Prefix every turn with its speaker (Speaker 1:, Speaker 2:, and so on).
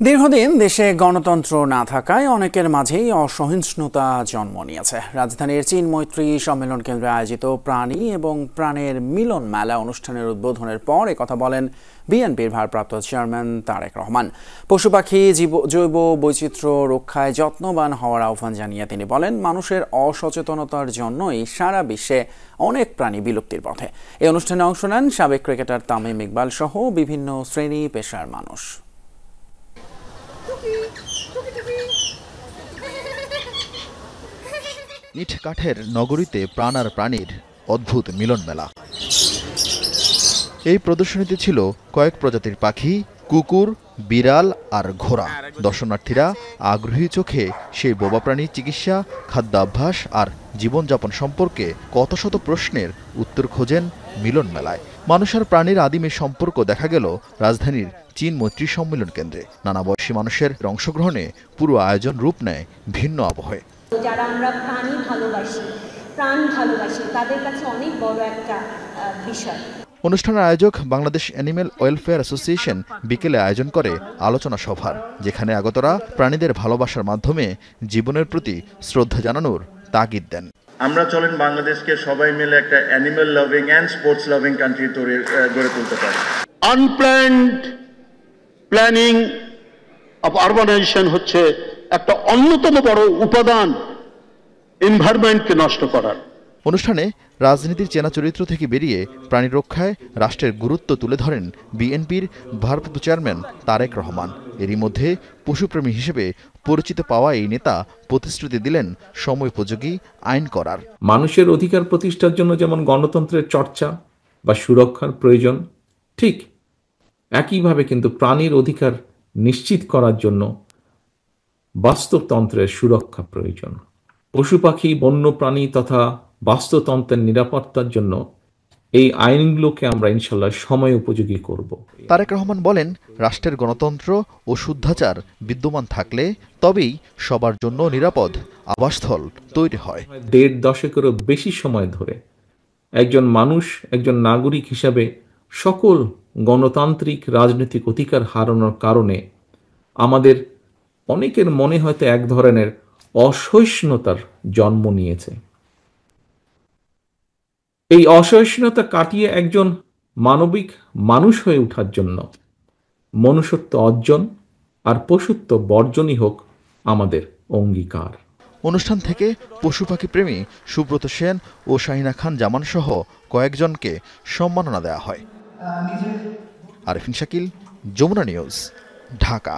Speaker 1: দীর্ঘদিন দেশে গণতন্ত্র না থাকায় অনেকের মাঝেই অসহিষ্ণুতা জন্ম নিয়েছে। রাজধানীর চীন মৈত্রী সম্মেলন কেন্দ্রে আয়োজিত প্রাণী এবং প্রাণের মিলন মেলা অনুষ্ঠানের উদ্বোধনের পর একথা বলেন বিএনপির ভারপ্রাপ্ত চেয়ারম্যান তারেক রহমান। পশু পাখি জৈব বৈচিত্র্য রক্ষায় যত্নবান হওয়ার আহ্বান জানিয়ে তিনি বলেন, মানুষের অসচেতনতার জন্যই সারা বিশ্বে অনেক প্রাণী বিলুপ্তির পথে। এই অনুষ্ঠানে অংশ নেন সাবেক ক্রিকেটার তামিম ইকবাল সহ বিভিন্ন শ্রেণী পেশার মানুষ।
Speaker 2: ইট কাঠের নগরীতে প্রাণ আর প্রাণীর অদ্ভুত মিলন মেলা। এই প্রদর্শনীতে ছিল কয়েক প্রজাতির পাখি, কুকুর, বিড়াল আর ঘোড়া। দর্শনার্থীরা আগ্রহী চোখে সেই বোবা প্রাণীর চিকিৎসা, খাদ্যাভ্যাস আর জীবনযাপন সম্পর্কে কত শত প্রশ্নের উত্তর খোঁজেন মিলন মেলায়। মানুষ আর প্রাণীর আদিমের সম্পর্ক দেখা গেল রাজধানীর চীন মৈত্রী সম্মেলন কেন্দ্রে। নানা বয়সী মানুষের অংশগ্রহণে পুরো আয়োজন রূপ নেয় ভিন্ন আবহে।
Speaker 3: যারা আমরা প্রাণ ভালোবাসি তাদের কাছে অনেক বড় একটা বিষয়।
Speaker 2: অনুষ্ঠানের আয়োজক বাংলাদেশ অ্যানিমেল ওয়েলফেয়ার অ্যাসোসিয়েশন বিকেলে আয়োজন করে আলোচনা সভার, যেখানে আগতরা প্রাণীদের ভালোবাসার মাধ্যমে জীবনের প্রতি শ্রদ্ধা জানানোর তাগিদ দেন।
Speaker 4: আমরা চলেন বাংলাদেশকে সবাই মিলে একটা animal loving and sports loving country গড়ে তুলতে পারি।
Speaker 5: আনপ্ল্যান্ড প্ল্যানিং অফ আরবানাইজেশন হচ্ছে একটা অন্যতম বড় উপাদান এনভায়রনমেন্টকে নষ্ট করার।
Speaker 2: অনুষ্ঠানে রাজনীতির চেনা চরিত্র থেকে বেরিয়ে প্রাণী রক্ষায় রাষ্ট্রের গুরুত্ব তুলে ধরেন বিএনপির ভারপ্রাপ্ত চেয়ারম্যান তারেক রহমান। এরই মধ্যে পশুপ্রেমী হিসেবে পরিচিত পাওয়া এই নেতা প্রতিশ্রুতি দিলেন সময়োপযোগী আইন করার।
Speaker 6: মানুষের অধিকার প্রতিষ্ঠার জন্য যেমন গণতন্ত্রের চর্চা বা সুরক্ষার প্রয়োজন, ঠিক একইভাবে কিন্তু প্রাণীর অধিকার নিশ্চিত করার জন্য বাস্তুতন্ত্রের সুরক্ষা প্রয়োজন। পশু পাখি, বন্য প্রাণী তথা বাস্তুতন্ত্রের নিরাপত্তার জন্য এই আইনগুলোকে আমরা ইনশাল্লাহ সময় উপযোগী করব।
Speaker 2: তারেক রহমান বলেন, রাষ্ট্রের গণতন্ত্র ও শুদ্ধাচার বিদ্যমান থাকলে তবেই সবার জন্য নিরাপদ আবাসস্থল তৈরি হয়।
Speaker 6: ১.৫ দশকেরও বেশি সময় ধরে একজন মানুষ, একজন নাগরিক হিসাবে সকল গণতান্ত্রিক রাজনৈতিক অধিকার হারানোর কারণে আমাদের অনেকের মনে হয়তো এক ধরনের অসহিষ্ণুতার জন্ম নিয়েছে। এই অসহিষ্ণুতা কাটিয়ে একজন মানবিক মানুষ হয়ে ওঠার জন্য মনুষ্যত্ব অর্জন আর পশুত্ব বর্জনই হোক আমাদের অঙ্গীকার।
Speaker 2: অনুষ্ঠান থেকে পশু পাখি প্রেমী সুব্রত সেন ও শাহিনা খান জামান সহ কয়েকজনকে সম্মাননা দেওয়া হয়। আরেফিন শাকিল, যমুনা নিউজ, ঢাকা।